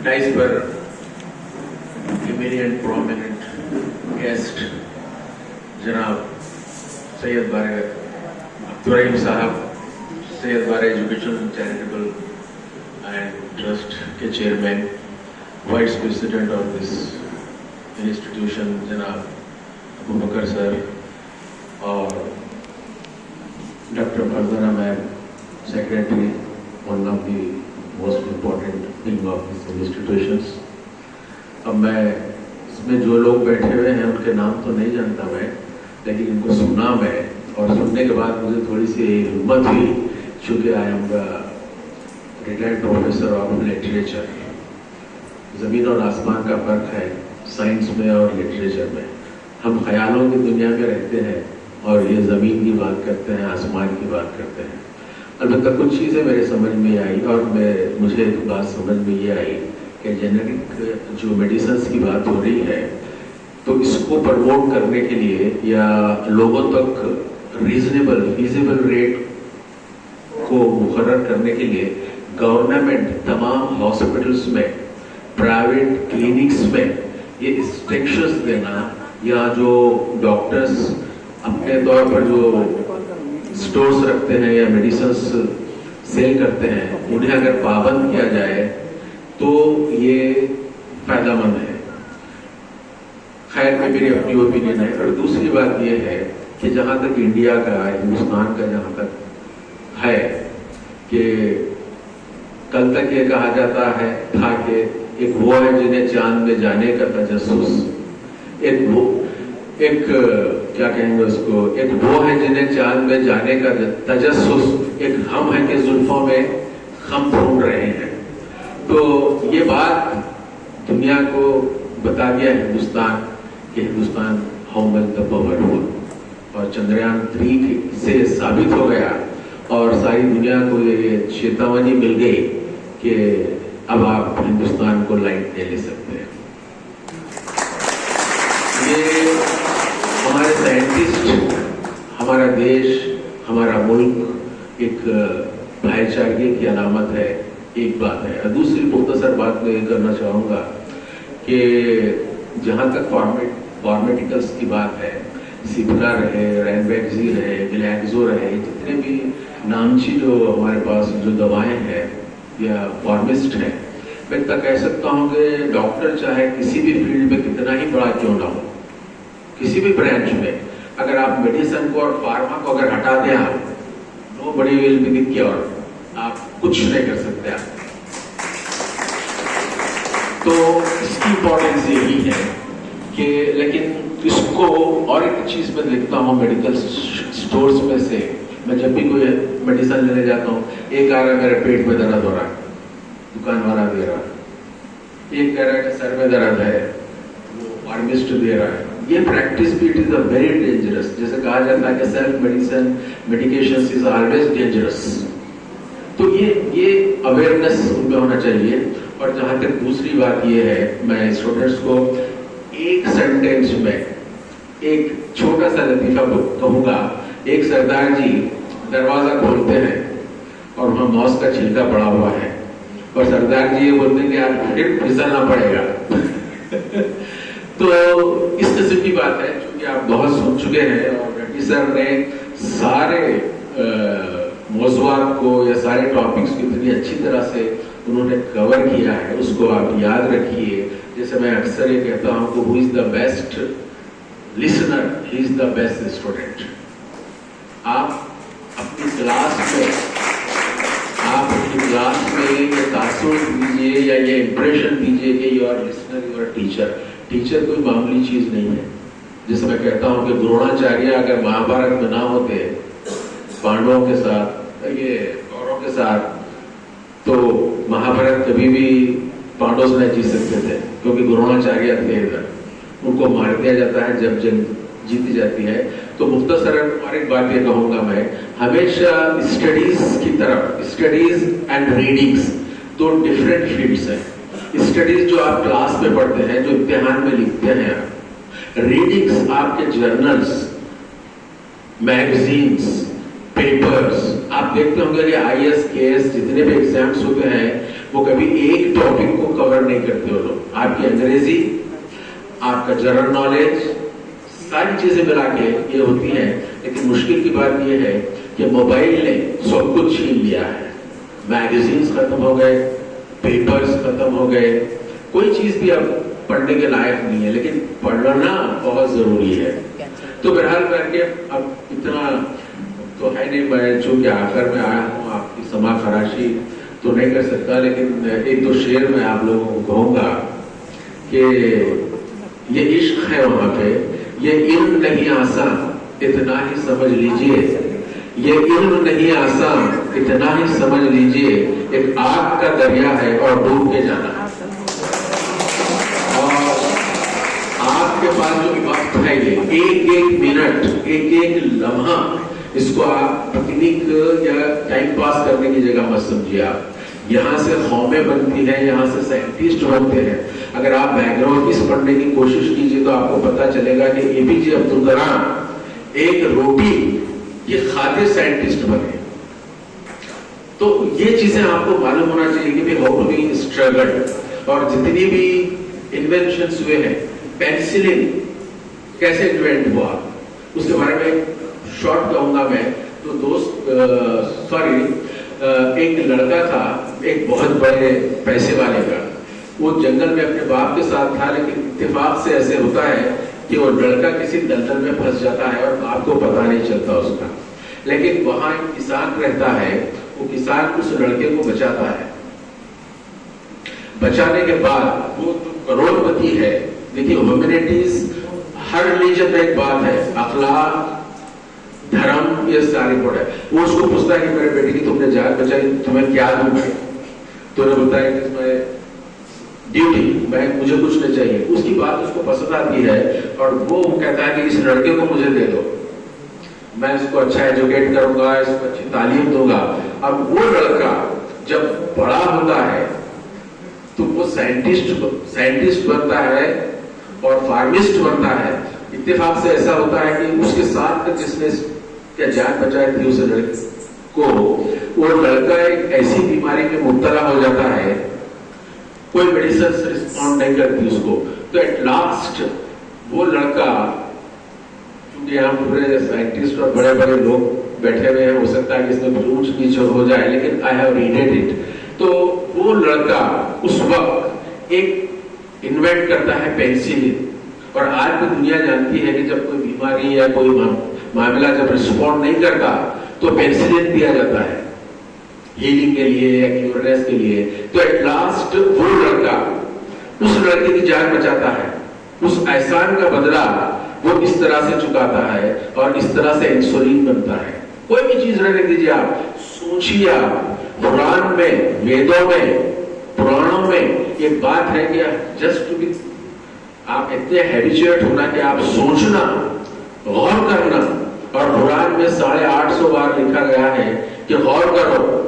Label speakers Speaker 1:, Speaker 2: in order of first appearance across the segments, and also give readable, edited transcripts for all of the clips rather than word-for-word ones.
Speaker 1: Dice पर immediate prominent guest जनाब सैयद बारे अब्दुर्रहीम साहब, सैयद बारे एजुकेशन चैरिटेबल एंड ट्रस्ट के chairman, vice president of this institution जनाब अबू बकर सर, और doctor Farzana ma'am, secretary, one of the most important thing of this institutions. अब मैं इसमें जो लोग बैठे हुए हैं उनके नाम तो नहीं जानता मैं, लेकिन इनको सुना मैं, और सुनने के बाद मुझे थोड़ी सी हिम्मत हुई, चूँकि I am the retired professor of literature. ज़मीन और आसमान का फ़र्क है साइंस में और लिटरेचर में। हम ख्यालों की दुनिया में रहते हैं और ये ज़मीन की बात करते हैं, आसमान की बात करते हैं। अलबत्ता कुछ चीज़ें मेरे समझ में आई, और मुझे एक बात समझ में ये आई कि जेनेरिक जो मेडिसिन्स की बात हो रही है, तो इसको प्रमोट करने के लिए या लोगों तक रीजनेबल फीजिबल रेट को मुकर्रर करने के लिए गवर्नमेंट तमाम हॉस्पिटल्स में, प्राइवेट क्लिनिक्स में ये इंस्ट्रक्शंस देना, या जो डॉक्टर्स अपने तौर पर जो स्टोर्स रखते हैं या मेडिसिन्स सेल करते हैं, उन्हें अगर पाबंद किया जाए तो ये फायदेमंद है। खैर में मेरी अपनी ओपिनियन है। और दूसरी बात ये है कि जहाँ तक इंडिया का, हिंदुस्तान का जहाँ तक है, कि कल तक ये कहा जाता है था कि एक वो है जिन्हें चांद में जाने का तजस्सुस, एक क्या कहेंगे उसको, एक वो है जिन्हें चांद में जाने का तजस्सुस, एक हम है कि जुल्फों में खम ढूंढ रहे हैं। तो ये बात दुनिया को बता दिया हिंदुस्तान कि Hindustan how much the powerful, और चंद्रयान 3 से साबित हो गया, और सारी दुनिया को ये चेतावनी मिल गई कि अब आप हिंदुस्तान को लाइट नहीं ले सकते। ये हमारे साइंटिस्ट, हमारा देश, हमारा मुल्क एक भाईचारे की अलामत है, एक बात है। और दूसरी मुख्तसर बात मैं ये करना चाहूँगा कि जहाँ तक फार्मेटिकल्स की बात है, सिप्ला रहे, रैनबैक्सी रहे, ग्लैक्सो रहे, जितने भी नामची जो हमारे पास जो दवाएं हैं या फार्मिस्ट हैं, मैं इतना कह सकता हूँ कि डॉक्टर चाहे किसी भी फील्ड में कितना ही बड़ा क्यों ना हो, किसी भी ब्रांच में, अगर आप मेडिसिन को और फार्मा को अगर हटा दें, आप nobody will be the cure, आप कुछ नहीं कर सकते आप। तो इसकी इम्पोर्टेंस यही है कि, लेकिन इसको और एक चीज में देखता हूँ मेडिकल स्टोर्स में से, मैं जब भी कोई मेडिसिन लेने जाता हूँ, एक आ रहा है मेरे पेट में दर्द हो रहा है, दुकान वाला दे रहा है, एक कह रहा है कि सर में दर्द है, वो फार्मिस्ट दे रहा है। ये प्रैक्टिस भी it is a very dangerous, जैसे कहा जाता है कि self medication is always dangerous. तो ये अवेयरनेस उनमें होना चाहिए। और जहाँ तक दूसरी बात ये है, मैं स्टूडेंट्स को एक सेंटेंस में एक छोटा सा लतीफा कहूँगा। एक सरदार जी दरवाजा खोलते हैं और वहाँ मौस का छिलका पड़ा हुआ है, और सरदार जी ये बोलते हैं कि आप फिर फिसलना पड़ेगा। तो इस किस्म की बात है, क्योंकि आप बहुत सुन चुके हैं, और रटी सर ने सारे मौज़ूआत को या सारे टॉपिक्स को इतनी अच्छी तरह से उन्होंने कवर किया है, उसको आप याद रखिए। जैसे मैं अक्सर ये कहता हूँ कि who is the best listener, he is the best student. आप अपनी क्लास में ये तासुर दीजिए या ये इंप्रेशन दीजिए कि you are listener, you are teacher. Teacher कोई मामूली चीज नहीं है। जैसे मैं कहता हूँ कि द्रोणाचार्य अगर महाभारत में ना होते पांडवों के साथ, ये कौरवों के साथ, तो महाभारत कभी भी पांडव नहीं जीत सकते थे, क्योंकि द्रोणाचार्य थे इधर। उनको मार दिया जाता है जब जंग जीती जाती है। तो मुख्तसरन और एक बात ये कहूँगा मैं, हमेशा स्टडीज की तरफ, स्टडीज एंड रीडिंग्स दो डिफरेंट फील्ड्स हैं। स्टडीज जो आप क्लास में पढ़ते हैं, जो इम्तिहान में लिखते हैं आप, रीडिंग्स आपके जर्नल्स, मैगजीन्स, पेपर्स। आप देखते होंगे कि IAS, KS जितने भी एग्जाम्स होते हैं وہ کبھی ایک ٹاپک کو کور نہیں کرتے وہ لوگ. آپ کی انگریزی, آپ کا جنرل نالج, ساری چیزیں ملا کے یہ ہوتی ہیں. لیکن مشکل کی بات یہ ہے کہ موبائل نے سب کچھ چھین لیا ہے. میگزینز ختم ہو گئے, پیپرز ختم ہو گئے, کوئی چیز بھی اب پڑھنے کے لائق نہیں ہے. لیکن پڑھنا بہت ضروری ہے. تو بہرحال کر کے اب اتنا تو ہے نہیں, میں چونکہ آخر میں آیا ہوں, آپ کی سما خراشی تو نہیں کر سکتا. لیکن ایک دو شعر میں آپ لوگوں کو کہوں گا کہ یہ عشق ہے وہاں پہ, یہ علم نہیں آسان اتنا ہی سمجھ لیجئے, یہ علم نہیں آسان اتنا ہی سمجھ لیجئے, ایک آگ کا دریا ہے اور ڈوب کے جانا. اور آپ کے پاس جو وقت ہے, یہ ایک ایک منٹ, ایک ایک لمحہ, اس کو آپ پکنک یا ٹائم پاس کرنے کی جگہ مت سمجھیے. آپ یہاں سے قومیں بنتی ہیں, یہاں سے سائنٹسٹ بنتے ہیں. اگر آپ بیک گراؤنڈ اس پڑھنے کی کوشش کیجیے تو آپ کو پتا چلے گا کہ APJ عبدالکلام ایک روٹی یہ کھاتے سائنٹسٹ بنے. تو یہ چیزیں آپ کو معلوم ہونا چاہیے کہ ہاؤ ٹو بی اسٹرگلڈ. اور جتنی بھی انوینشنز ہوئے ہیں, پینسلن کیسے انوینٹ ہوا اس کے بارے میں شارٹ کہوں گا میں. تو دوست ایک لڑکا تھا, ایک بہت بڑے پیسے والے کا. وہ جنگل میں اپنے باپ کے ساتھ تھا, لیکن اتفاق سے ایسے ہوتا ہے کہ وہ لڑکا کسی دلدل میں پھنس جاتا ہے اور باپ کو پتہ نہیں چلتا اس کا. لیکن وہاں ایک کسان رہتا ہے, وہ کسان اس لڑکے کو بچاتا ہے. بچانے کے بعد وہ کروڑ پتی ہے. دیکھیے ہیومینٹیز, ہر ریلیجن میں ایک بات ہے, اخلاق, دھرم, یہ ساری پڑھ ہے. وہ اس کو پوچھتا ہے کہ میرے بیٹے کی تم نے جان بچائی, تمہیں کیا دوں گا؟ تو نے بتایا کہ میں ڈیوٹی, مجھے کچھ نہیں چاہیے. اس کی بات اس کو پسند آتی ہے اور وہ کہتا ہے کہ اس لڑکے کو مجھے دے دو, میں اس کو اچھا ایجوکیٹ کروں گا, اس کو اچھی تعلیم دوں گا. اب وہ لڑکا جب بڑا ہوتا ہے تو وہ سائنٹسٹ بنتا ہے اور فارمسٹ بنتا ہے. اتفاق سے ایسا ہوتا ہے کہ اس کے ساتھ جس نے کیا جان بچائی تھی اس لڑکے کو, وہ لڑکا ایک ایسی بیماری میں مبتلا ہو جاتا ہے, کوئی میڈیسن رسپونڈ نہیں کرتی اس کو. تو ایٹ لاسٹ وہ لڑکا, کیونکہ یہاں پورے سائنٹسٹ اور بڑے بڑے لوگ بیٹھے ہوئے ہیں, ہو سکتا ہے کہ اس میں اونچ نیچ ہو جائے, لیکن آئی ہیو ریڈیڈ اٹ. تو وہ لڑکا اس وقت ایک انوینٹ کرتا ہے پینسلن. اور آج بھی دنیا جانتی ہے کہ جب کوئی بیماری یا کوئی معاملہ جب رسپونڈ نہیں کرتا تو پینسلن دیا جاتا ہے ہیلنگ کے لیے یا کیورنس کے لیے. تو ایٹ لاسٹ وہ لڑکا اس لڑکے کی جان بچاتا ہے. اس احسان کا بدلہ وہ اس طرح سے چکاتا ہے اور اس طرح سے انسولین بنتا ہے. کوئی بھی چیز رہنے دیجیے, آپ سوچیے. آپ قرآن میں, ویدوں میں, پرانوں میں ایک بات ہے کہ جسٹ ٹو بی, آپ اتنے ہیبیچویٹ ہونا کہ آپ سوچنا, غور کرنا. اور قرآن میں 850 بار لکھا گیا ہے کہ غور کرو,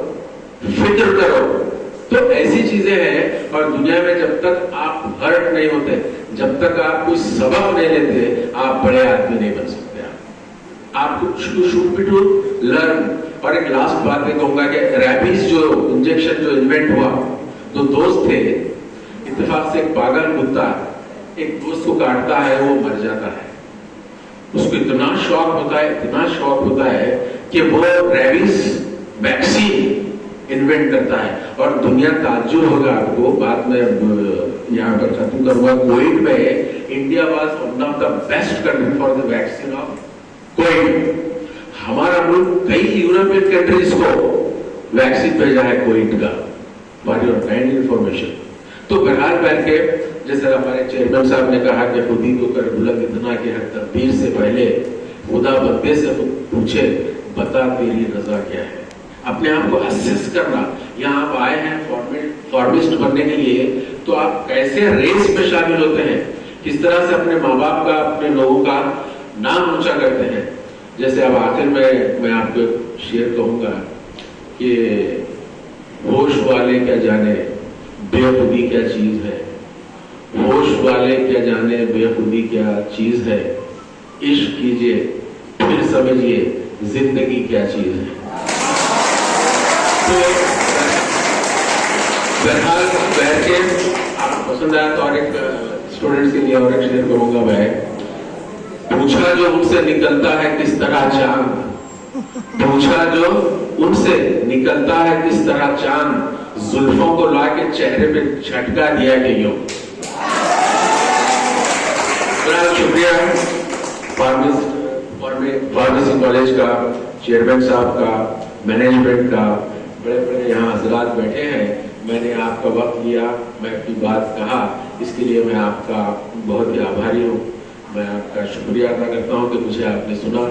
Speaker 1: فکر کرو. تو ایسی چیزیں ہیں. اور دنیا میں جب تک آپ ہرٹ نہیں ہوتے, جب تک آپ کوئی سبق نہیں لیتے, آپ بڑے آدمی نہیں بن سکتے. آپ شوڈ بی ٹو لرن. اور ایک لاسٹ بات میں کہوں گا کہ ریبیز جو انجیکشن جو انوینٹ ہوا, دو دوست تھے, اتفاق سے ایک پاگل کتا ایک دوست کو کاٹتا ہے, وہ مر جاتا ہے. اس کو اتنا شوق ہوتا ہے کہ وہ ریبیز ویکسین انوینٹ کرتا ہے. اور دنیا تعجب ہوگا آپ کو, بعد میں یہاں پر ختم کروں گا. کووڈ میں India was one of the best country for the vaccine of Covid. ہمارا ملک کئی یورپین کنٹریز کو ویکسین بھیجا ہے کووڈ کا. What your kind information. تو بہرحال بیٹھ کے جیسے ہمارے چیئرمین صاحب نے کہا کہ خود ہی کو کر بلند اتنا کہ ہر تدبیر سے پہلے خدا بندے سے پوچھے بتا تیری رضا کیا ہے. اپنے آپ کو اسیس کرنا. یہاں آپ آئے ہیں فارمسٹ بننے کے لیے, تو آپ کیسے ریس میں شامل ہوتے ہیں, کس طرح سے اپنے ماں باپ کا, اپنے لوگوں کا نام اونچا کرتے ہیں. جیسے اب آخر میں آپ کو شعر کہوں گا کہ ہوش والے کیا جانے بے خودی کیا چیز ہے, ہوش والے کیا جانے بے خودی کیا چیز ہے, عشق کیجئے پھر سمجھیے زندگی کیا چیز ہے. बहरहाल बैठ के आपको पसंद आया तो और एक स्टूडेंट्स के लिए और एक शेयर करूंगा मैं। पूछा जो उनसे निकलता है किस तरह चांद, पूछा जो उनसे निकलता है किस तरह चांद, जुल्फों को लाके चेहरे पे झटका दिया कि यूं। बड़ा शुक्रिया फार्मेसी कॉलेज का, चेयरमैन साहब का, मैनेजमेंट का, बड़े बड़े यहाँ हजरात बैठे हैं। मैंने आपका वक्त लिया, मैं अपनी बात कहा, इसके लिए मैं आपका बहुत ही आभारी हूँ। मैं आपका शुक्रिया अदा करता हूँ कि मुझे आपने सुना।